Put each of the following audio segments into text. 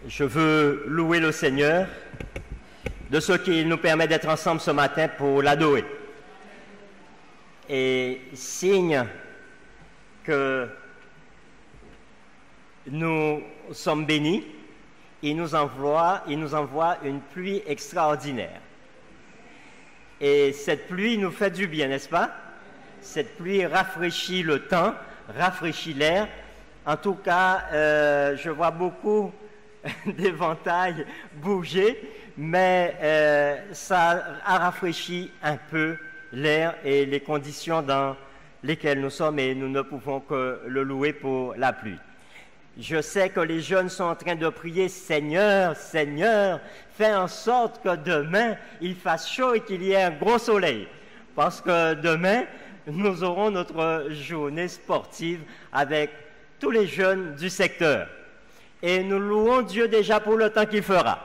Je veux louer le Seigneur de ce qu'il nous permet d'être ensemble ce matin pour l'adorer. Et signe que nous sommes bénis, il nous envoie une pluie extraordinaire. Et cette pluie nous fait du bien, n'est-ce pas? Cette pluie rafraîchit le temps, rafraîchit l'air. En tout cas, je vois beaucoup d'éventails bouger, mais ça a rafraîchi un peu l'air et les conditions dans lesquelles nous sommes, et nous ne pouvons que le louer pour la pluie. Je sais que les jeunes sont en train de prier « Seigneur, Seigneur, fais en sorte que demain il fasse chaud et qu'il y ait un gros soleil. » Parce que demain, nous aurons notre journée sportive avec tous les jeunes du secteur. Et nous louons Dieu déjà pour le temps qu'il fera.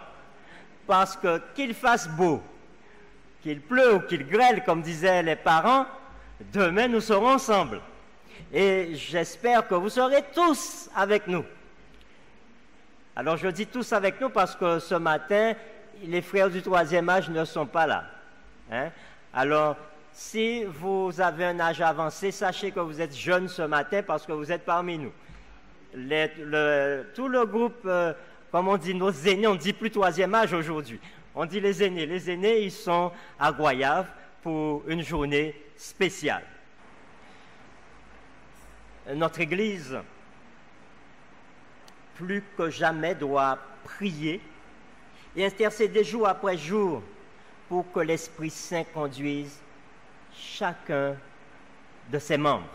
Parce que qu'il fasse beau, qu'il pleuve ou qu'il grêle, comme disaient les parents, demain nous serons ensemble. Et j'espère que vous serez tous avec nous. Alors je dis tous avec nous parce que ce matin, les frères du troisième âge ne sont pas là. Hein? Alors, si vous avez un âge avancé, sachez que vous êtes jeunes ce matin parce que vous êtes parmi nous. Tout le groupe, comme on dit nos aînés, on ne dit plus troisième âge aujourd'hui. On dit les aînés. Les aînés, ils sont à Goyave pour une journée spéciale. Notre Église, plus que jamais, doit prier et intercéder jour après jour pour que l'Esprit Saint conduise chacun de ses membres.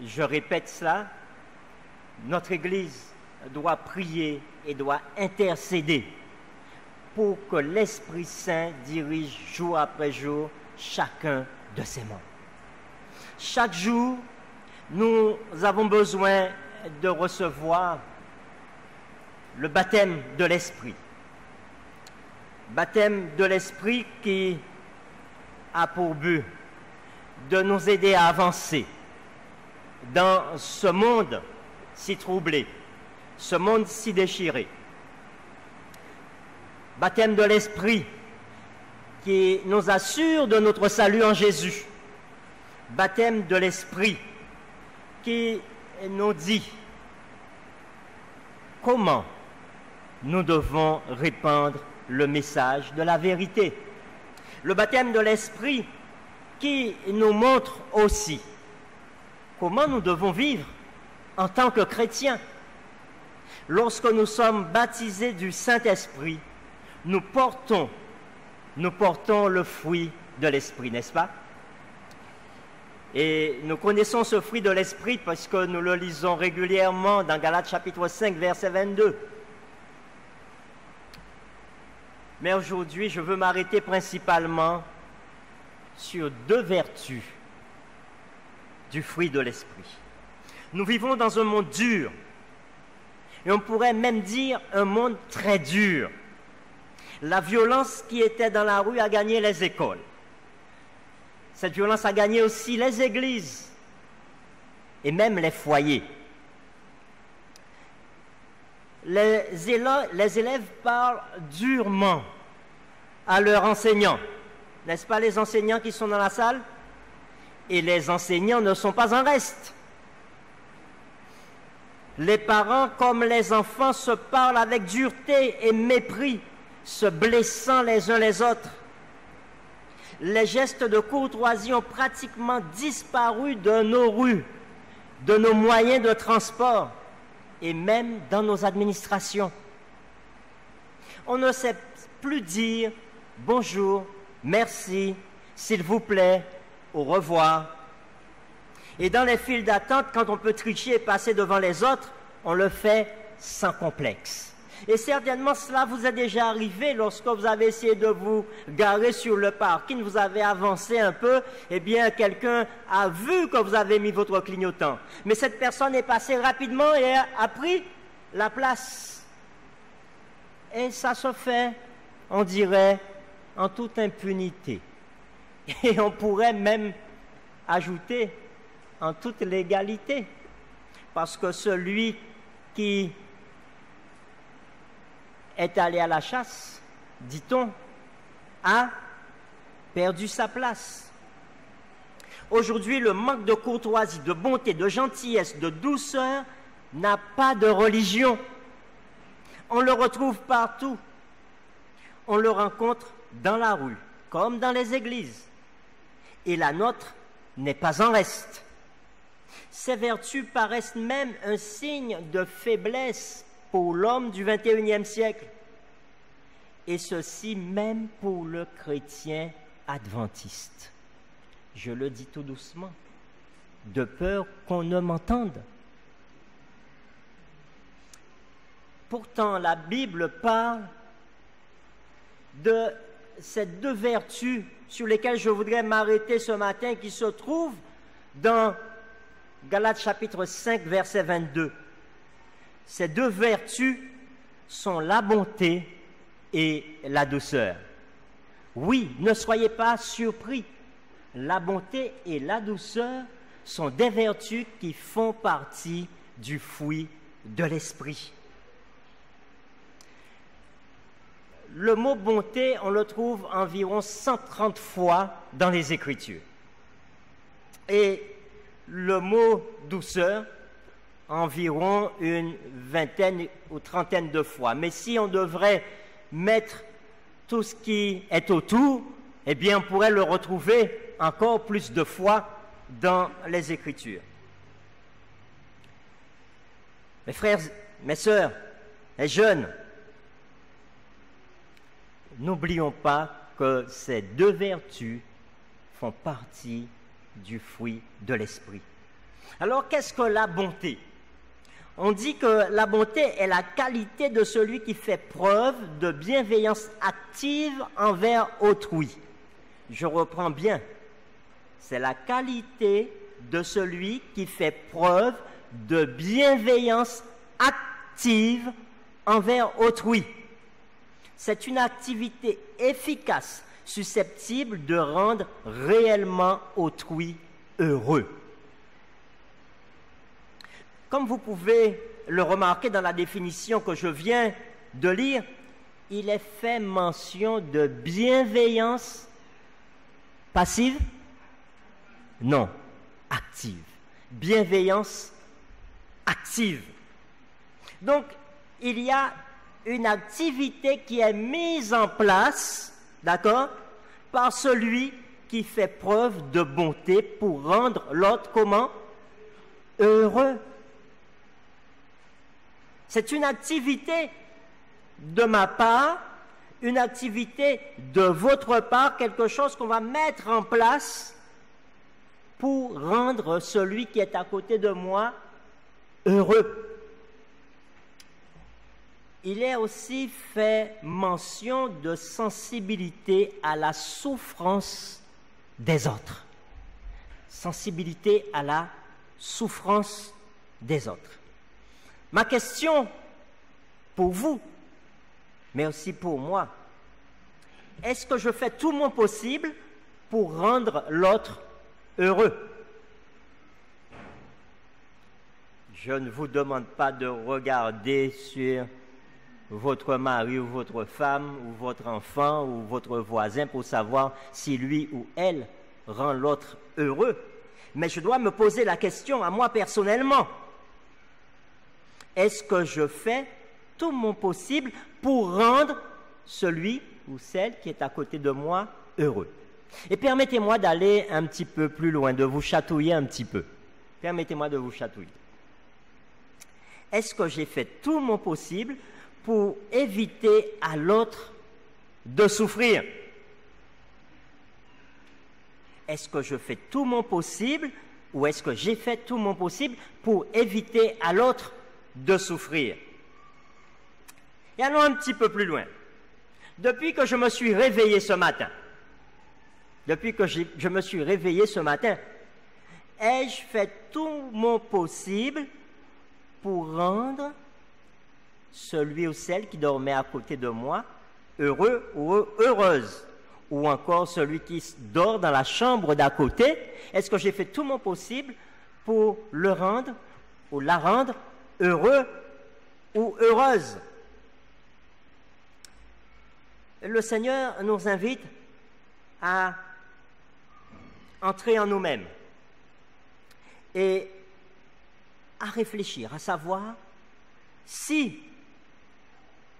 Je répète cela, notre Église doit prier et doit intercéder pour que l'Esprit Saint dirige jour après jour chacun de ses membres. Chaque jour, nous avons besoin de recevoir le baptême de l'Esprit. Baptême de l'Esprit qui a pour but de nous aider à avancer dans ce monde si troublé, ce monde si déchiré. Baptême de l'Esprit qui nous assure de notre salut en Jésus. Baptême de l'Esprit qui nous dit comment nous devons répandre le message de la vérité. Le baptême de l'Esprit qui nous montre aussi comment nous devons vivre en tant que chrétiens. Lorsque nous sommes baptisés du Saint-Esprit, nous portons le fruit de l'Esprit, n'est-ce pas? Et nous connaissons ce fruit de l'Esprit parce que nous le lisons régulièrement dans Galates chapitre 5, verset 22. Mais aujourd'hui, je veux m'arrêter principalement sur deux vertus du fruit de l'Esprit. Nous vivons dans un monde dur, et on pourrait même dire un monde très dur. La violence qui était dans la rue a gagné les écoles. Cette violence a gagné aussi les églises et même les foyers. Les élèves parlent durement à leurs enseignants. N'est-ce pas les enseignants qui sont dans la salle? Et les enseignants ne sont pas en reste. Les parents comme les enfants se parlent avec dureté et mépris, se blessant les uns les autres. Les gestes de courtoisie ont pratiquement disparu de nos rues, de nos moyens de transport et même dans nos administrations. On ne sait plus dire bonjour, merci, s'il vous plaît, au revoir. Et dans les files d'attente, quand on peut tricher et passer devant les autres, on le fait sans complexe. Et certainement, cela vous est déjà arrivé lorsque vous avez essayé de vous garer sur le parking, vous avez avancé un peu, eh bien, quelqu'un a vu que vous avez mis votre clignotant. Mais cette personne est passée rapidement et a pris la place. Et ça se fait, on dirait, en toute impunité. Et on pourrait même ajouter en toute légalité. Parce que celui qui est allé à la chasse, dit-on, a perdu sa place. Aujourd'hui, le manque de courtoisie, de bonté, de gentillesse, de douceur n'a pas de religion. On le retrouve partout. On le rencontre dans la rue, comme dans les églises. Et la nôtre n'est pas en reste. Ces vertus paraissent même un signe de faiblesse pour l'homme du XXIe siècle. Et ceci même pour le chrétien adventiste. Je le dis tout doucement, de peur qu'on ne m'entende. Pourtant, la Bible parle de ces deux vertus sur lesquelles je voudrais m'arrêter ce matin, qui se trouvent dans Galates chapitre 5, verset 22. Ces deux vertus sont la bonté et la douceur. Oui, ne soyez pas surpris. La bonté et la douceur sont des vertus qui font partie du fruit de l'esprit. Le mot bonté, on le trouve environ 130 fois dans les Écritures. Et le mot douceur, environ une vingtaine ou trentaine de fois. Mais si on devrait mettre tout ce qui est autour, eh bien on pourrait le retrouver encore plus de fois dans les Écritures. Mes frères, mes sœurs, les jeunes, n'oublions pas que ces deux vertus font partie du fruit de l'esprit. Alors, qu'est-ce que la bonté? On dit que la bonté est la qualité de celui qui fait preuve de bienveillance active envers autrui. Je reprends bien. C'est la qualité de celui qui fait preuve de bienveillance active envers autrui. C'est une activité efficace, susceptible de rendre réellement autrui heureux. Comme vous pouvez le remarquer dans la définition que je viens de lire, il est fait mention de bienveillance passive? Non, active. Bienveillance active. Donc, il y a une activité qui est mise en place, d'accord, par celui qui fait preuve de bonté pour rendre l'autre comment? Heureux. C'est une activité de ma part, une activité de votre part, quelque chose qu'on va mettre en place pour rendre celui qui est à côté de moi heureux. Il est aussi fait mention de sensibilité à la souffrance des autres. Sensibilité à la souffrance des autres. Ma question pour vous, mais aussi pour moi, est-ce que je fais tout mon possible pour rendre l'autre heureux? Je ne vous demande pas de regarder sur votre mari ou votre femme ou votre enfant ou votre voisin pour savoir si lui ou elle rend l'autre heureux. Mais je dois me poser la question à moi personnellement. Est-ce que je fais tout mon possible pour rendre celui ou celle qui est à côté de moi heureux? Et permettez-moi d'aller un petit peu plus loin, de vous chatouiller un petit peu. Permettez-moi de vous chatouiller. Est-ce que j'ai fait tout mon possible pour éviter à l'autre de souffrir? Est-ce que je fais tout mon possible ou est-ce que j'ai fait tout mon possible pour éviter à l'autre de souffrir? Et allons un petit peu plus loin. Depuis que je me suis réveillé ce matin, ai-je fait tout mon possible pour rendre celui ou celle qui dormait à côté de moi heureux ou heureuse? Ou encore celui qui dort dans la chambre d'à côté, est-ce que j'ai fait tout mon possible pour le rendre ou la rendre heureux ou heureuse? le Seigneur nous invite à entrer en nous-mêmes et à réfléchir, à savoir si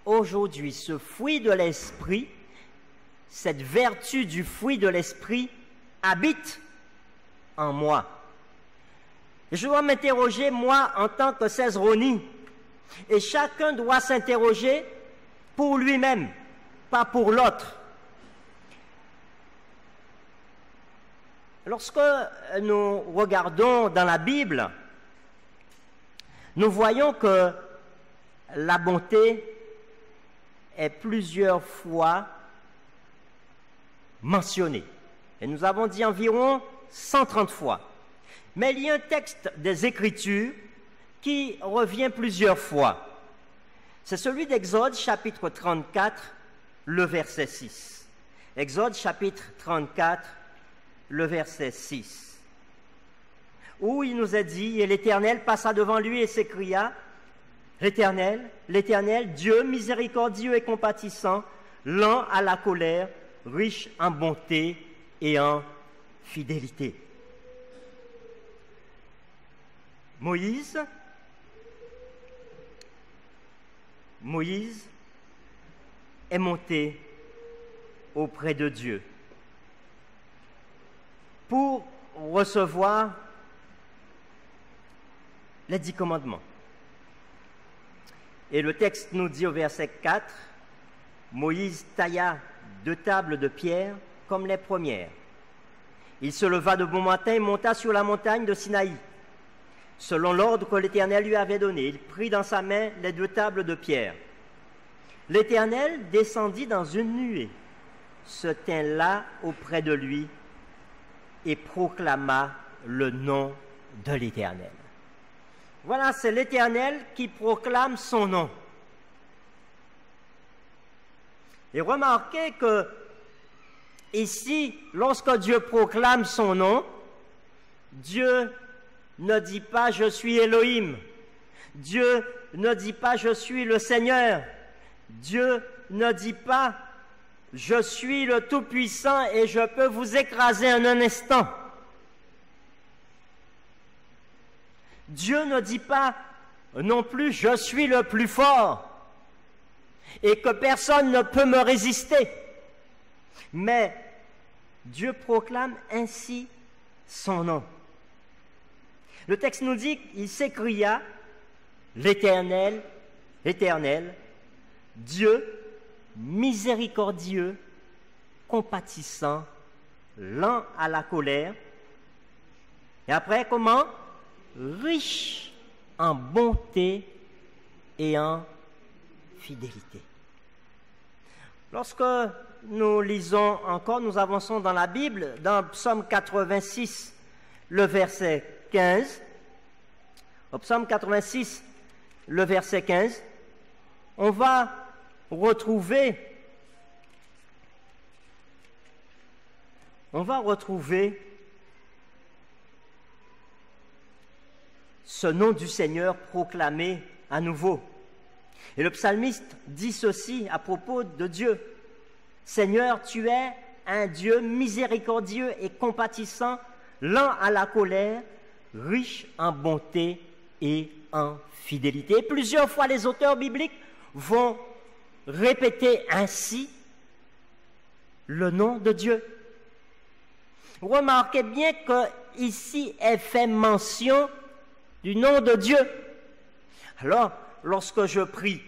aujourd'hui ce fruit de l'esprit, cette vertu du fruit de l'esprit habite en moi. Et je dois m'interroger, moi, en tant que Césaroni, et chacun doit s'interroger pour lui-même, pas pour l'autre. Lorsque nous regardons dans la Bible, nous voyons que la bonté est plusieurs fois mentionnée. Et nous avons dit environ 130 fois. Mais il y a un texte des Écritures qui revient plusieurs fois. C'est celui d'Exode, chapitre 34, le verset 6. Exode, chapitre 34, le verset 6. Où il nous est dit, et l'Éternel passa devant lui et s'écria, l'Éternel, Dieu miséricordieux et compatissant, lent à la colère, riche en bonté et en fidélité. Moïse est monté auprès de Dieu pour recevoir les 10 commandements. Et le texte nous dit au verset 4, Moïse tailla 2 tables de pierre comme les premières. Il se leva de bon matin et monta sur la montagne de Sinaï. Selon l'ordre que l'Éternel lui avait donné, il prit dans sa main les 2 tables de pierre. L'Éternel descendit dans une nuée, se tint là auprès de lui et proclama le nom de l'Éternel. Voilà, c'est l'Éternel qui proclame son nom. Et remarquez que ici, lorsque Dieu proclame son nom, Dieu ne dit pas « je suis Elohim ». Dieu ne dit pas « je suis le Seigneur ». Dieu ne dit pas « je suis le Tout-Puissant et je peux vous écraser en un instant ». Dieu ne dit pas non plus « je suis le plus fort et que personne ne peut me résister ». Mais Dieu proclame ainsi son nom. Le texte nous dit qu'il s'écria « l'Éternel, l'Éternel, Dieu miséricordieux, compatissant, lent à la colère. » Et après, comment? Riche en bonté et en fidélité. Lorsque nous lisons encore, nous avançons dans la Bible, dans Psaume 86, le verset 15, au Psaume 86, le verset 15, on va retrouver ce nom du Seigneur proclamé à nouveau. Et le psalmiste dit ceci à propos de Dieu. « Seigneur, tu es un Dieu miséricordieux et compatissant, lent à la colère, riche en bonté et en fidélité. » Plusieurs fois, les auteurs bibliques vont répéter ainsi le nom de Dieu. Remarquez bien qu'ici est fait mention du nom de Dieu. Alors, lorsque je prie,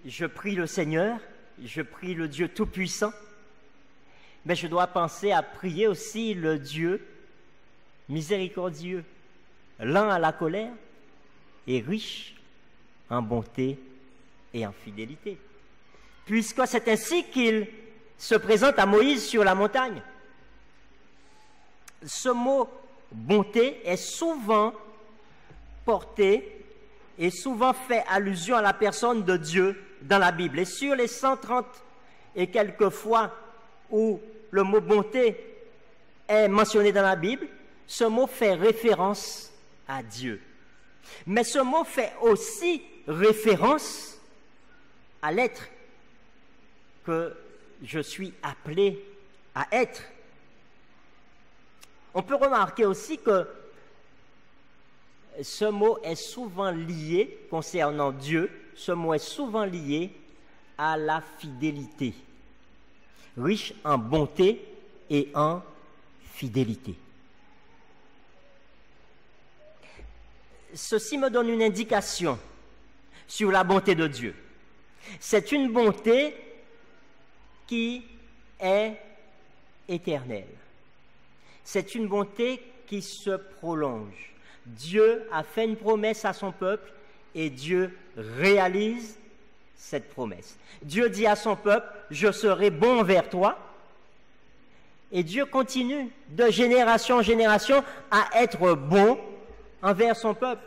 je prie le Seigneur, je prie le Dieu Tout-Puissant, mais je dois penser à prier aussi le Dieu miséricordieux, lent à la colère et riche en bonté et en fidélité. Puisque c'est ainsi qu'il se présente à Moïse sur la montagne. Ce mot « bonté » est souvent porté et souvent fait allusion à la personne de Dieu dans la Bible. Et sur les 130 et quelques fois où le mot « bonté » est mentionné dans la Bible, ce mot fait référence à Dieu. Mais ce mot fait aussi référence à l'être que je suis appelé à être. On peut remarquer aussi que ce mot est souvent lié, concernant Dieu, ce mot est souvent lié à la fidélité, riche en bonté et en fidélité. Ceci me donne une indication sur la bonté de Dieu. C'est une bonté qui est éternelle. C'est une bonté qui se prolonge. Dieu a fait une promesse à son peuple et Dieu réalise cette promesse. Dieu dit à son peuple, je serai bon envers toi. Et Dieu continue de génération en génération à être bon envers son peuple.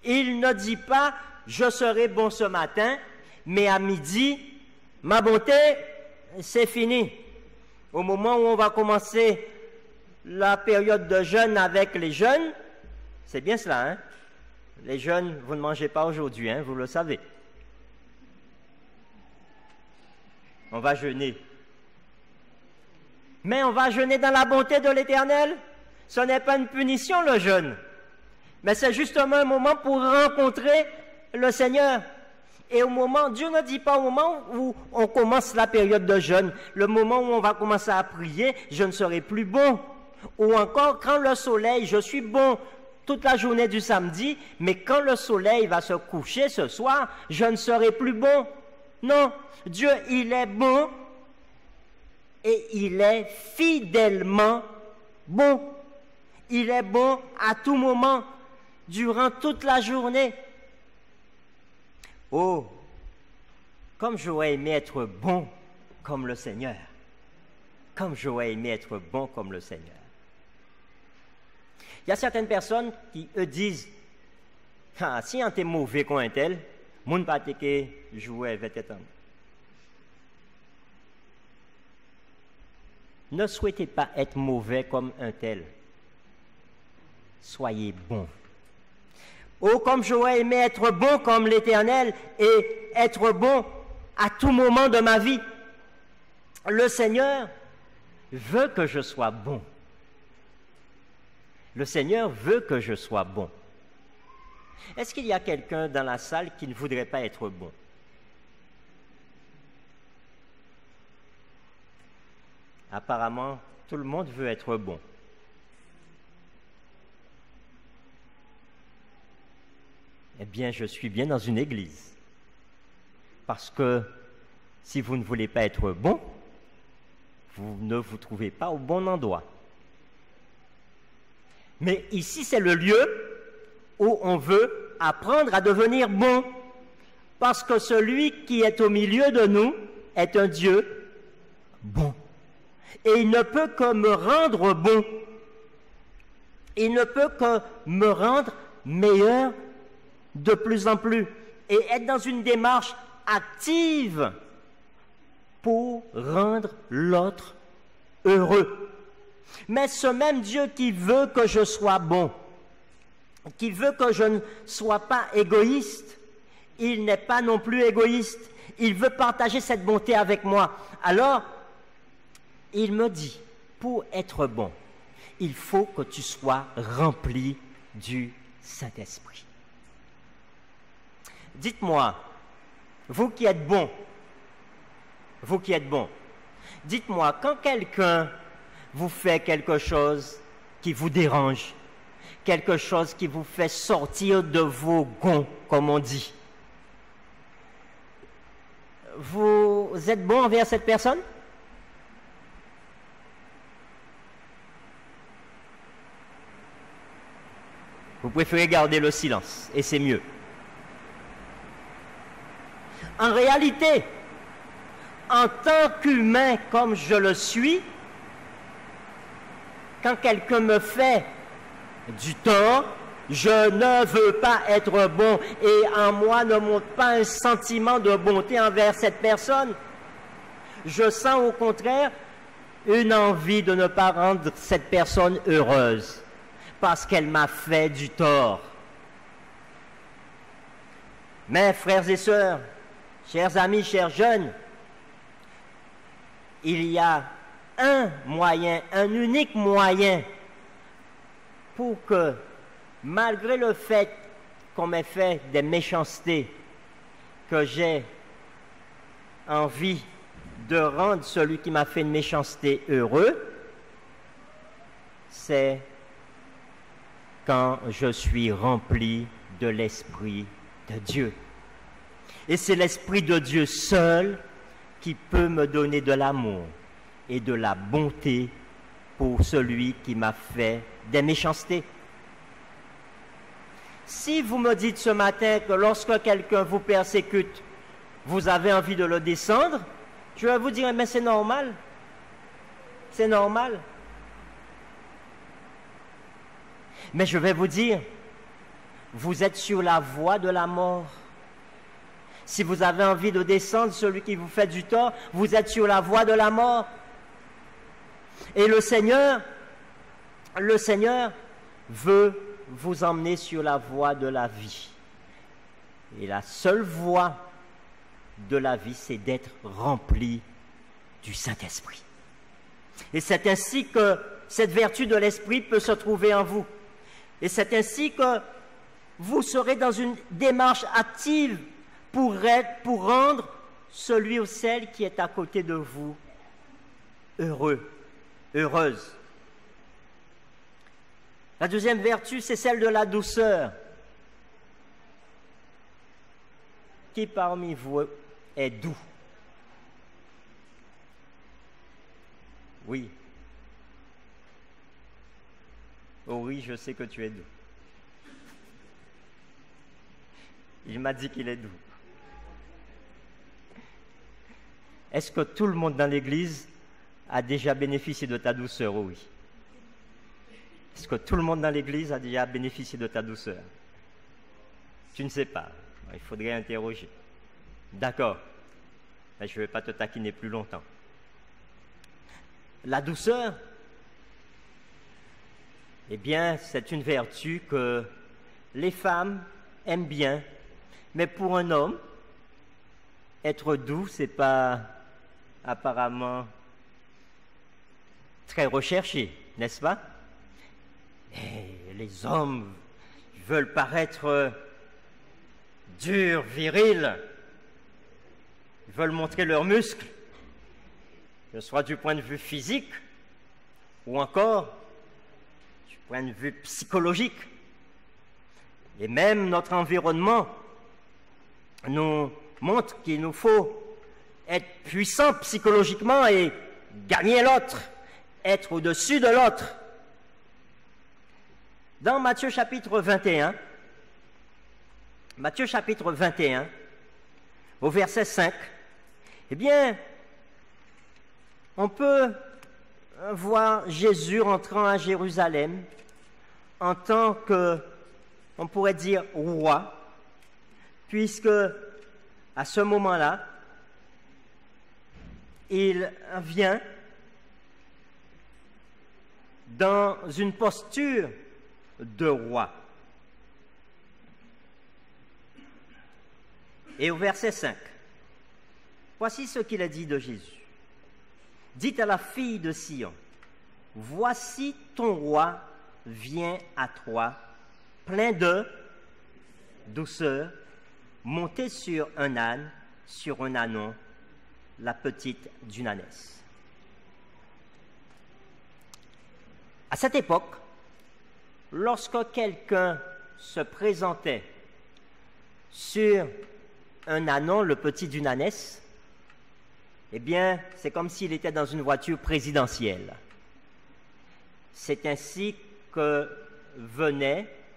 Il ne dit pas, je serai bon ce matin, mais à midi, ma bonté, c'est fini. Au moment où on va commencer la période de jeûne avec les jeunes, c'est bien cela, hein? Les jeunes, vous ne mangez pas aujourd'hui, hein, vous le savez. On va jeûner. Mais on va jeûner dans la bonté de l'Éternel. Ce n'est pas une punition, le jeûne. Mais c'est justement un moment pour rencontrer le Seigneur. Et au moment, Dieu ne dit pas au moment où on commence la période de jeûne, le moment où on va commencer à prier, je ne serai plus bon. Ou encore, quand le soleil, je suis bon toute la journée du samedi, mais quand le soleil va se coucher ce soir, je ne serai plus bon. Non, Dieu, il est bon et il est fidèlement bon. Il est bon à tout moment, durant toute la journée. Oh, comme j'aurais aimé être bon comme le Seigneur. Comme j'aurais aimé être bon comme le Seigneur. Il y a certaines personnes qui, eux, disent, ah, si on est mauvais comme un tel, moun pas te jouer avec tes temps. Ne souhaitez pas être mauvais comme un tel. Soyez bon. Oh, comme j'aurais aimé être bon comme l'Éternel et être bon à tout moment de ma vie. Le Seigneur veut que je sois bon. Le Seigneur veut que je sois bon. Est-ce qu'il y a quelqu'un dans la salle qui ne voudrait pas être bon? Apparemment, tout le monde veut être bon. Eh bien, je suis bien dans une église. Parce que si vous ne voulez pas être bon, vous ne vous trouvez pas au bon endroit. Mais ici, c'est le lieu où on veut apprendre à devenir bon. Parce que celui qui est au milieu de nous est un Dieu bon. Et il ne peut que me rendre bon. Il ne peut que me rendre meilleur de plus en plus. Et être dans une démarche active pour rendre l'autre heureux. Mais ce même Dieu qui veut que je sois bon, qui veut que je ne sois pas égoïste, il n'est pas non plus égoïste. Il veut partager cette bonté avec moi. Alors, il me dit, pour être bon, il faut que tu sois rempli du Saint-Esprit. Dites-moi, vous qui êtes bon, dites-moi, quand quelqu'un vous fait quelque chose qui vous dérange, quelque chose qui vous fait sortir de vos gonds, comme on dit, vous êtes bon envers cette personne? Vous préférez garder le silence, et c'est mieux. En réalité, en tant qu'humain comme je le suis, quand quelqu'un me fait du tort, je ne veux pas être bon et en moi ne monte pas un sentiment de bonté envers cette personne. Je sens au contraire une envie de ne pas rendre cette personne heureuse parce qu'elle m'a fait du tort. Mais frères et sœurs, Chers amis, chers jeunes, il y a un moyen, un unique moyen pour que, malgré le fait qu'on m'ait fait des méchancetés, que j'ai envie de rendre celui qui m'a fait une méchanceté heureux, c'est quand je suis rempli de l'Esprit de Dieu. Et c'est l'Esprit de Dieu seul qui peut me donner de l'amour et de la bonté pour celui qui m'a fait des méchancetés. Si vous me dites ce matin que lorsque quelqu'un vous persécute, vous avez envie de le descendre, je vais vous dire, mais c'est normal. C'est normal. Mais je vais vous dire, vous êtes sur la voie de la mort. Si vous avez envie de descendre celui qui vous fait du tort, vous êtes sur la voie de la mort. Et le Seigneur veut vous emmener sur la voie de la vie. Et la seule voie de la vie, c'est d'être rempli du Saint-Esprit. Et c'est ainsi que cette vertu de l'Esprit peut se trouver en vous. Et c'est ainsi que vous serez dans une démarche active pour rendre celui ou celle qui est à côté de vous heureux, heureuse. La deuxième vertu, c'est celle de la douceur. Qui parmi vous est doux? Oui. Oh oui, je sais que tu es doux. Il m'a dit qu'il est doux. Est-ce que tout le monde dans l'Église a déjà bénéficié de ta douceur? Oh oui. Est-ce que tout le monde dans l'Église a déjà bénéficié de ta douceur? Tu ne sais pas. Il faudrait interroger. D'accord. Mais je ne vais pas te taquiner plus longtemps. La douceur, eh bien, c'est une vertu que les femmes aiment bien. Mais pour un homme, être doux, ce n'est pas apparemment très recherché, n'est-ce pas? Et les hommes veulent paraître durs, virils. Ils veulent montrer leurs muscles, que ce soit du point de vue physique ou encore du point de vue psychologique. Et même notre environnement nous montre qu'il nous faut être puissant psychologiquement et gagner l'autre, être au-dessus de l'autre. Dans Matthieu chapitre 21, au verset 5, eh bien, on peut voir Jésus rentrant à Jérusalem en tant que, on pourrait dire, roi, puisque à ce moment-là, il vient dans une posture de roi. Et au verset 5, voici ce qu'il a dit de Jésus. Dites à la fille de Sion, voici ton roi vient à toi, plein de douceur, monté sur un âne, sur un ânon, la petite d'une ânesse. À cette époque, lorsque quelqu'un se présentait sur un ânon, le petit d'une ânesse, eh bien, c'est comme s'il était dans une voiture présidentielle. C'est ainsi que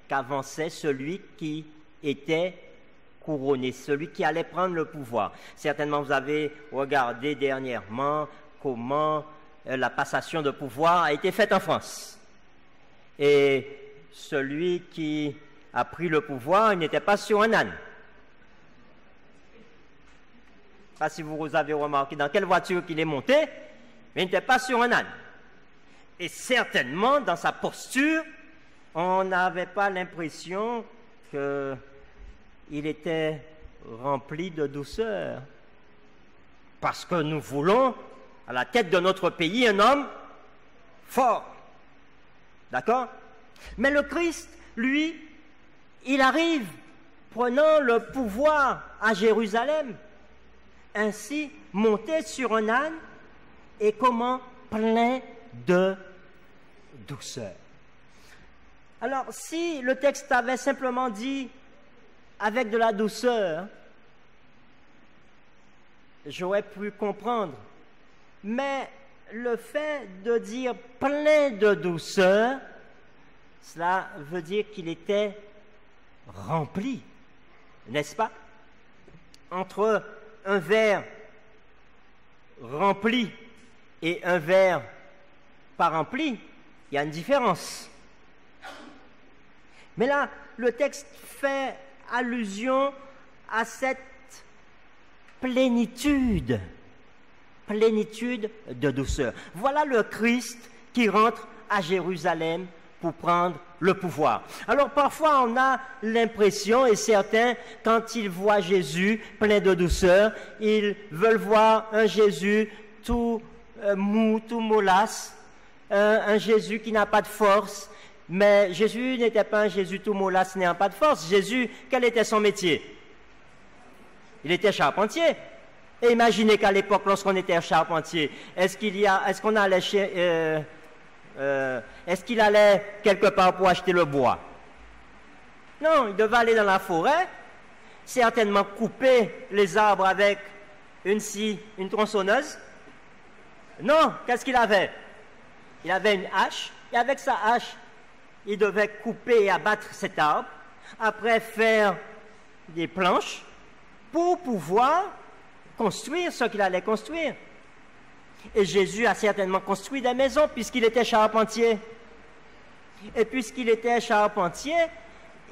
qu'avançait celui qui était couronné, celui qui allait prendre le pouvoir. Certainement, vous avez regardé dernièrement comment la passation de pouvoir a été faite en France. Et celui qui a pris le pouvoir, il n'était pas sur un âne. Je ne sais pas si vous avez remarqué dans quelle voiture qu'il est monté, mais il n'était pas sur un âne. Et certainement, dans sa posture, on n'avait pas l'impression qu'il était rempli de douceur. Parce que nous voulons, à la tête de notre pays, un homme fort. D'accord? Mais le Christ, lui, il arrive prenant le pouvoir à Jérusalem, ainsi monté sur un âne et comment plein de douceur. Alors, si le texte avait simplement dit avec de la douceur, j'aurais pu comprendre. Mais le fait de dire plein de douceur, cela veut dire qu'il était rempli, n'est-ce pas? Entre un verre rempli et un verre pas rempli, il y a une différence. Mais là, le texte fait allusion à cette plénitude de douceur. Voilà le Christ qui rentre à Jérusalem pour prendre le pouvoir. Alors parfois on a l'impression, et certains, quand ils voient Jésus plein de douceur, ils veulent voir un Jésus tout mou, tout mollasse, un Jésus qui n'a pas de force. Mais Jésus n'était pas un Jésus tout mollasse n'ayant pas de force. Jésus, quel était son métier? Il était charpentier. Et imaginez qu'à l'époque, lorsqu'on était charpentier, est-ce qu'il allait quelque part pour acheter le bois? Non, il devait aller dans la forêt, certainement couper les arbres avec une scie, une tronçonneuse. Non, qu'est-ce qu'il avait? Il avait une hache, et avec sa hache, il devait couper et abattre cet arbre, après faire des planches pour pouvoir construire ce qu'il allait construire. Et Jésus a certainement construit des maisons puisqu'il était charpentier. Et puisqu'il était charpentier,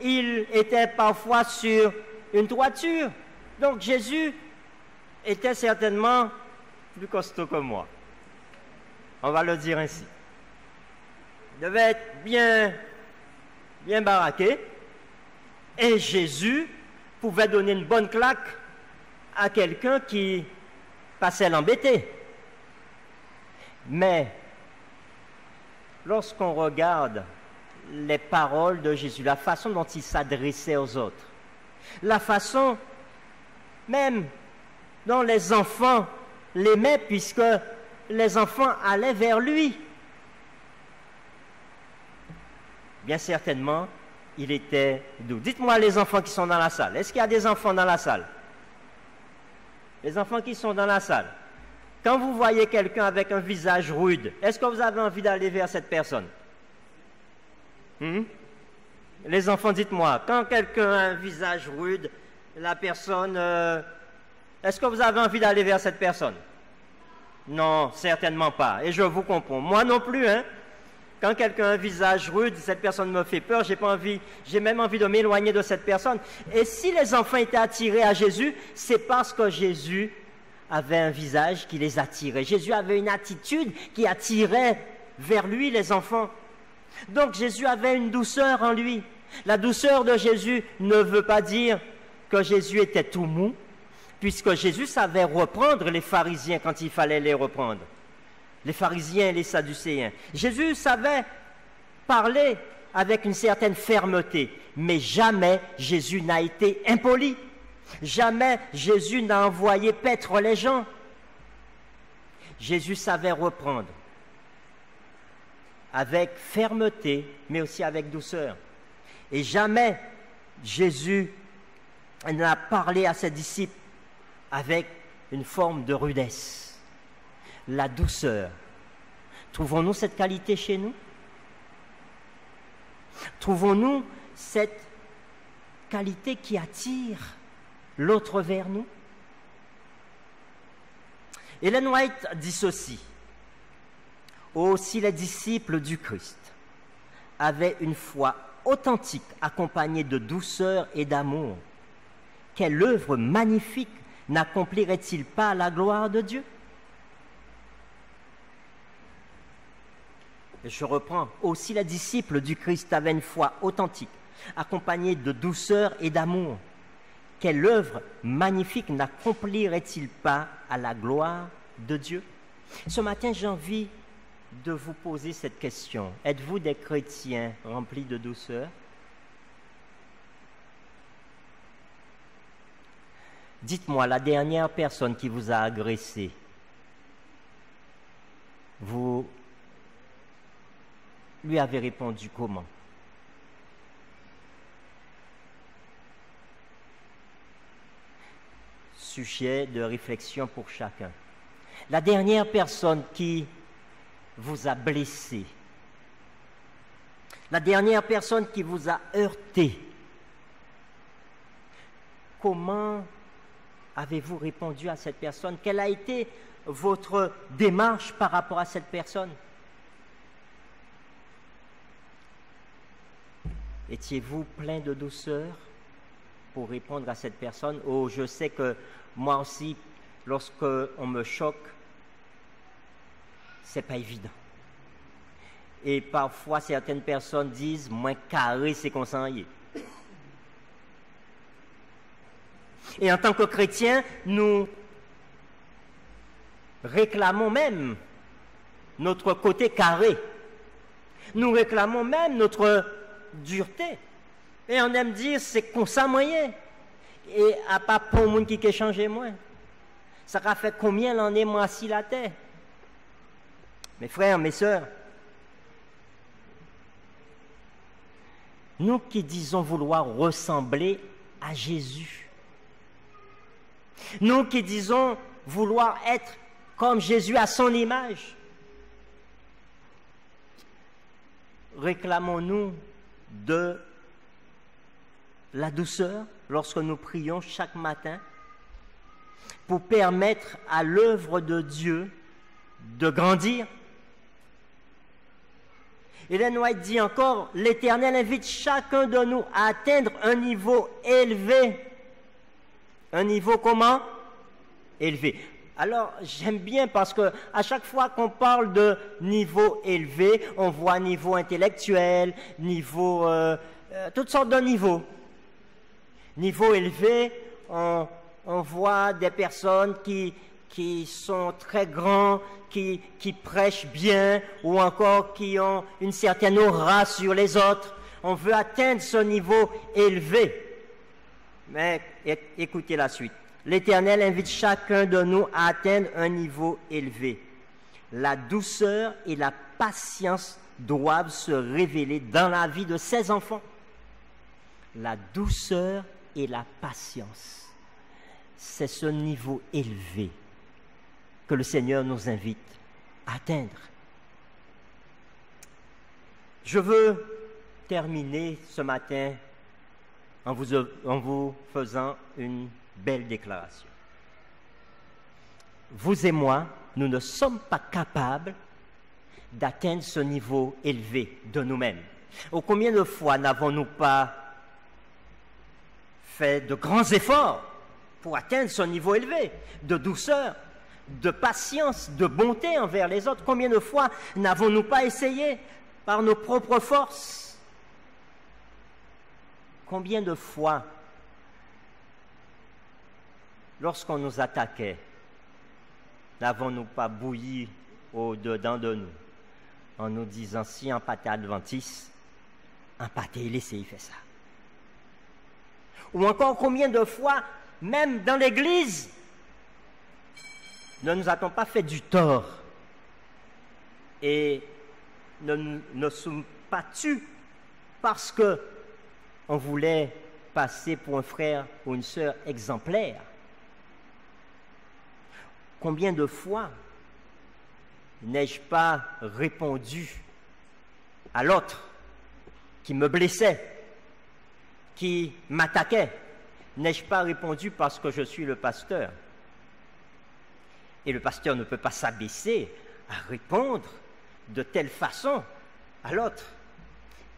il était parfois sur une toiture. Donc Jésus était certainement plus costaud que moi. On va le dire ainsi. Il devait être bien baraqué. Et Jésus pouvait donner une bonne claque à quelqu'un qui passait l'embêter. Mais lorsqu'on regarde les paroles de Jésus, la façon dont il s'adressait aux autres, la façon même dont les enfants l'aimaient, puisque les enfants allaient vers lui, bien certainement, il était doux. Dites-moi les enfants qui sont dans la salle. Est-ce qu'il y a des enfants dans la salle? Les enfants qui sont dans la salle. Quand vous voyez quelqu'un avec un visage rude, est-ce que vous avez envie d'aller vers cette personne? Les enfants, dites-moi, quand quelqu'un a un visage rude, la personne, est-ce que vous avez envie d'aller vers cette personne? Non, certainement pas. Et je vous comprends. Moi non plus, hein. Quand quelqu'un a un visage rude, cette personne me fait peur, j'ai même envie de m'éloigner de cette personne. Et si les enfants étaient attirés à Jésus, c'est parce que Jésus avait un visage qui les attirait. Jésus avait une attitude qui attirait vers lui les enfants. Donc Jésus avait une douceur en lui. La douceur de Jésus ne veut pas dire que Jésus était tout mou, puisque Jésus savait reprendre les pharisiens quand il fallait les reprendre. Les pharisiens et les sadducéens. Jésus savait parler avec une certaine fermeté, mais jamais Jésus n'a été impoli. Jamais Jésus n'a envoyé paître les gens. Jésus savait reprendre avec fermeté, mais aussi avec douceur. Et jamais Jésus n'a parlé à ses disciples avec une forme de rudesse. La douceur. Trouvons-nous cette qualité chez nous? Trouvons-nous cette qualité qui attire l'autre vers nous? Ellen White dit ceci: aussi les disciples du Christ avaient une foi authentique accompagnée de douceur et d'amour. Quelle œuvre magnifique n'accomplirait-il pas à la gloire de Dieu? Je reprends. Aussi les disciples du Christ avaient une foi authentique accompagnée de douceur et d'amour. quelle œuvre magnifique n'accomplirait-il pas à la gloire de Dieu? Ce matin, j'ai envie de vous poser cette question. Êtes-vous des chrétiens remplis de douceur? Dites-moi, la dernière personne qui vous a agressé, vous lui avez répondu comment? Sujet de réflexion pour chacun. La dernière personne qui vous a blessé, la dernière personne qui vous a heurté, comment avez-vous répondu à cette personne? Quelle a été votre démarche par rapport à cette personne? Étiez-vous plein de douceur pour répondre à cette personne? Oh, je sais que moi aussi, lorsque on me choque, c'est pas évident. Et parfois, certaines personnes disent, moins carré, c'est qu'on s'en y est. Et en tant que chrétiens, nous réclamons même notre côté carré. Nous réclamons même notre dureté. Et on aime dire, c'est qu'on s'en moyen. Et à pas pour le monde qui a changé moins. Ça a fait combien l'année moi assis la terre? Mes frères, mes sœurs, nous qui disons vouloir ressembler à Jésus, nous qui disons vouloir être comme Jésus à son image, réclamons-nous de la douceur lorsque nous prions chaque matin pour permettre à l'œuvre de Dieu de grandir? Ellen White dit encore, l'Éternel invite chacun de nous à atteindre un niveau élevé. Un niveau comment? Élevé. Alors, j'aime bien parce que à chaque fois qu'on parle de niveau élevé, on voit niveau intellectuel, niveau, toutes sortes de niveaux. Niveau élevé, on voit des personnes qui sont très grands, qui prêchent bien, ou encore qui ont une certaine aura sur les autres. On veut atteindre ce niveau élevé. Mais écoutez la suite. L'Éternel invite chacun de nous à atteindre un niveau élevé. La douceur et la patience doivent se révéler dans la vie de ses enfants. La douceur et la patience, c'est ce niveau élevé que le Seigneur nous invite à atteindre. Je veux terminer ce matin en vous faisant une belle déclaration. Vous et moi, nous ne sommes pas capables d'atteindre ce niveau élevé de nous-mêmes. Combien de fois n'avons-nous pas fait de grands efforts pour atteindre ce niveau élevé de douceur, de patience, de bonté envers les autres? Combien de fois n'avons-nous pas essayé par nos propres forces? Combien de fois, lorsqu'on nous attaquait, n'avons-nous pas bouilli au-dedans de nous en nous disant, si un pâté adventiste, un pâté laissé, il fait ça? Ou encore combien de fois, même dans l'Église, ne nous a-t-on pas fait du tort et ne sommes pas tus parce que on voulait passer pour un frère ou une sœur exemplaire? Combien de fois n'ai-je pas répondu à l'autre qui me blessait, qui m'attaquait? N'ai-je pas répondu parce que je suis le pasteur? Et le pasteur ne peut pas s'abaisser à répondre de telle façon à l'autre.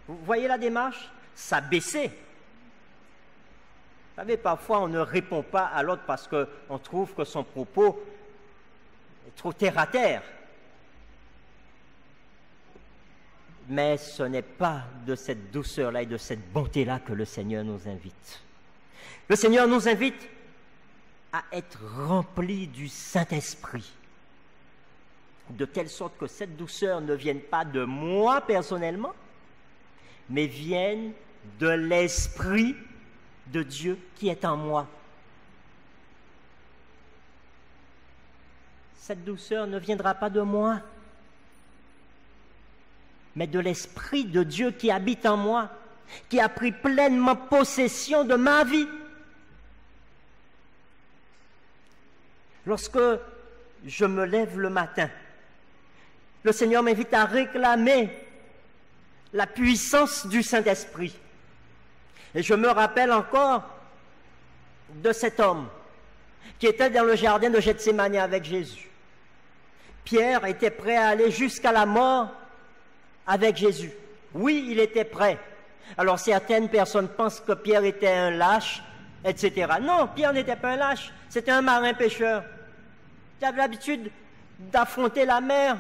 Vous voyez la démarche? S'abaisser. Vous savez, parfois on ne répond pas à l'autre parce qu'on trouve que son propos est trop terre à terre. Mais ce n'est pas de cette douceur-là et de cette bonté-là que le Seigneur nous invite. Le Seigneur nous invite à être remplis du Saint-Esprit, de telle sorte que cette douceur ne vienne pas de moi personnellement, mais vienne de l'Esprit de Dieu qui est en moi. Cette douceur ne viendra pas de moi, mais de l'Esprit de Dieu qui habite en moi, qui a pris pleinement possession de ma vie. Lorsque je me lève le matin, le Seigneur m'invite à réclamer la puissance du Saint-Esprit. Et je me rappelle encore de cet homme qui était dans le jardin de Gethsémani avec Jésus. Pierre était prêt à aller jusqu'à la mort avec Jésus. Oui, il était prêt. Alors certaines personnes pensent que Pierre était un lâche, etc. Non, Pierre n'était pas un lâche, c'était un marin pêcheur. Il avait l'habitude d'affronter la mer,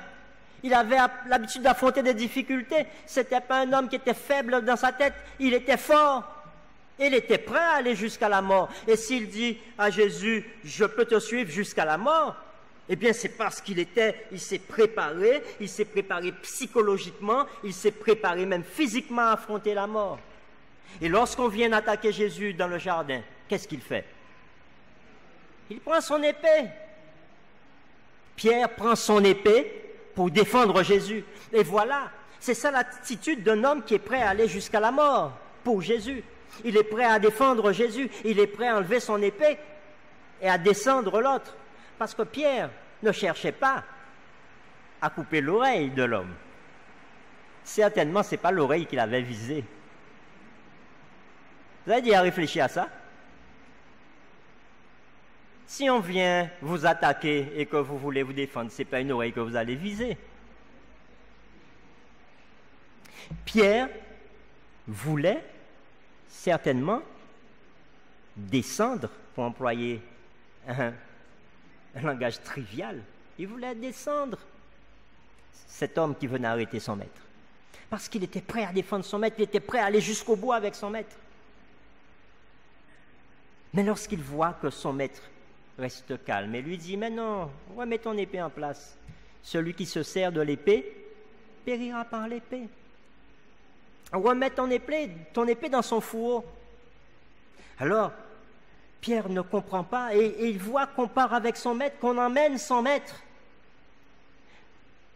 il avait l'habitude d'affronter des difficultés. Ce n'était pas un homme qui était faible dans sa tête, il était fort. Il était prêt à aller jusqu'à la mort. Et s'il dit à Jésus, je peux te suivre jusqu'à la mort, eh bien c'est parce il s'est préparé psychologiquement, il s'est préparé même physiquement à affronter la mort. Et lorsqu'on vient attaquer Jésus dans le jardin, qu'est-ce qu'il fait? Il prend son épée. Pierre prend son épée pour défendre Jésus. Et voilà, c'est ça l'attitude d'un homme qui est prêt à aller jusqu'à la mort pour Jésus. Il est prêt à défendre Jésus, il est prêt à enlever son épée et à descendre l'autre. Parce que Pierre ne cherchait pas à couper l'oreille de l'homme. Certainement, ce n'est pas l'oreille qu'il avait visée. Vous avez déjà réfléchi à ça? Si on vient vous attaquer et que vous voulez vous défendre, ce n'est pas une oreille que vous allez viser. Pierre voulait certainement descendre, pour employer un langage trivial. Il voulait descendre cet homme qui venait arrêter son maître. Parce qu'il était prêt à défendre son maître, il était prêt à aller jusqu'au bout avec son maître. Mais lorsqu'il voit que son maître reste calme et lui dit, mais non, remets ton épée en place. Celui qui se sert de l'épée périra par l'épée. Remets ton épée dans son fourreau. Alors, Pierre ne comprend pas et il voit qu'on part avec son maître, qu'on emmène son maître.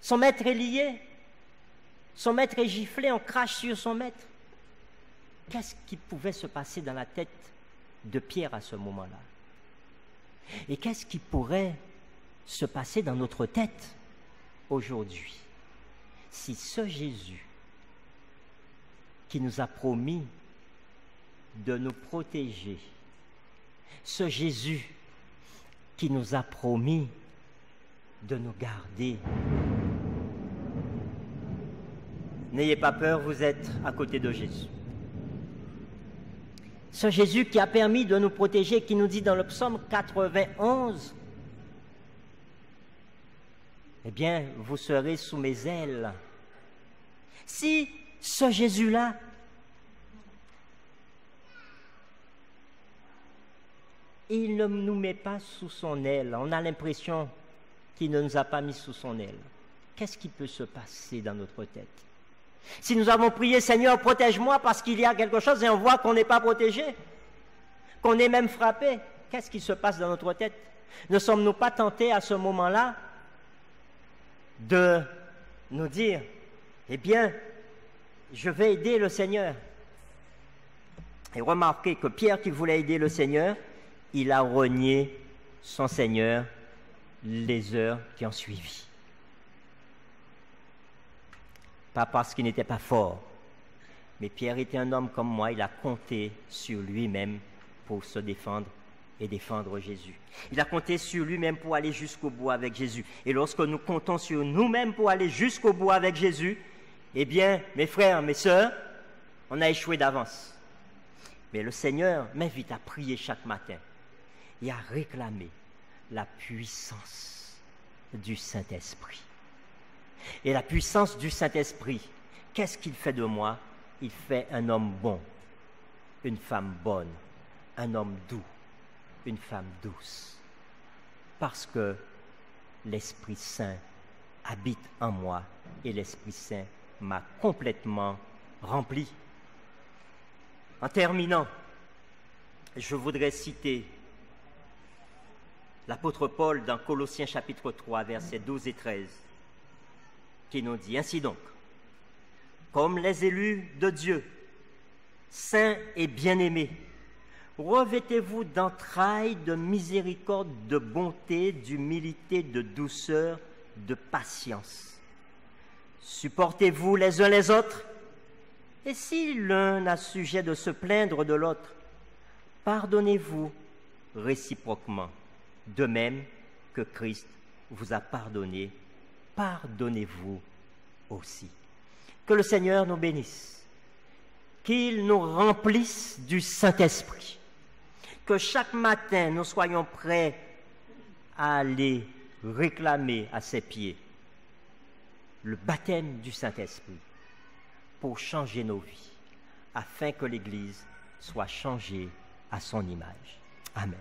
Son maître est lié. Son maître est giflé, on crache sur son maître. Qu'est-ce qui pouvait se passer dans la tête de Pierre à ce moment-là? Et qu'est-ce qui pourrait se passer dans notre tête aujourd'hui si ce Jésus qui nous a promis de nous protéger, ce Jésus qui nous a promis de nous garder. N'ayez pas peur, vous êtes à côté de Jésus. Ce Jésus qui a permis de nous protéger, qui nous dit dans le psaume 91, eh bien, vous serez sous mes ailes. Si ce Jésus-là il ne nous met pas sous son aile, on a l'impression qu'il ne nous a pas mis sous son aile, qu'est-ce qui peut se passer dans notre tête? Si nous avons prié, Seigneur, protège-moi parce qu'il y a quelque chose et on voit qu'on n'est pas protégé, qu'on est même frappé, qu'est-ce qui se passe dans notre tête? Ne sommes-nous pas tentés à ce moment-là de nous dire, eh bien, je vais aider le Seigneur? Et remarquez que Pierre qui voulait aider le Seigneur, il a renié son Seigneur les heures qui ont suivi. Pas parce qu'il n'était pas fort, mais Pierre était un homme comme moi, il a compté sur lui-même pour se défendre et défendre Jésus. Il a compté sur lui-même pour aller jusqu'au bout avec Jésus. Et lorsque nous comptons sur nous-mêmes pour aller jusqu'au bout avec Jésus, eh bien, mes frères, mes sœurs, on a échoué d'avance. Mais le Seigneur m'invite à prier chaque matin et à réclamer la puissance du Saint-Esprit. Et la puissance du Saint-Esprit, qu'est-ce qu'il fait de moi? Il fait un homme bon, une femme bonne, un homme doux, une femme douce, parce que l'Esprit Saint habite en moi et l'Esprit Saint m'a complètement rempli. En terminant, je voudrais citer l'apôtre Paul dans Colossiens chapitre 3, versets 12 et 13, qui nous dit: ainsi donc, comme les élus de Dieu, saints et bien-aimés, revêtez-vous d'entrailles de miséricorde, de bonté, d'humilité, de douceur, de patience. Supportez-vous les uns les autres, et si l'un a sujet de se plaindre de l'autre, pardonnez-vous réciproquement, de même que Christ vous a pardonné, pardonnez-vous aussi. Que le Seigneur nous bénisse, qu'il nous remplisse du Saint-Esprit, que chaque matin nous soyons prêts à aller réclamer à ses pieds le baptême du Saint-Esprit pour changer nos vies, afin que l'Église soit changée à son image. Amen.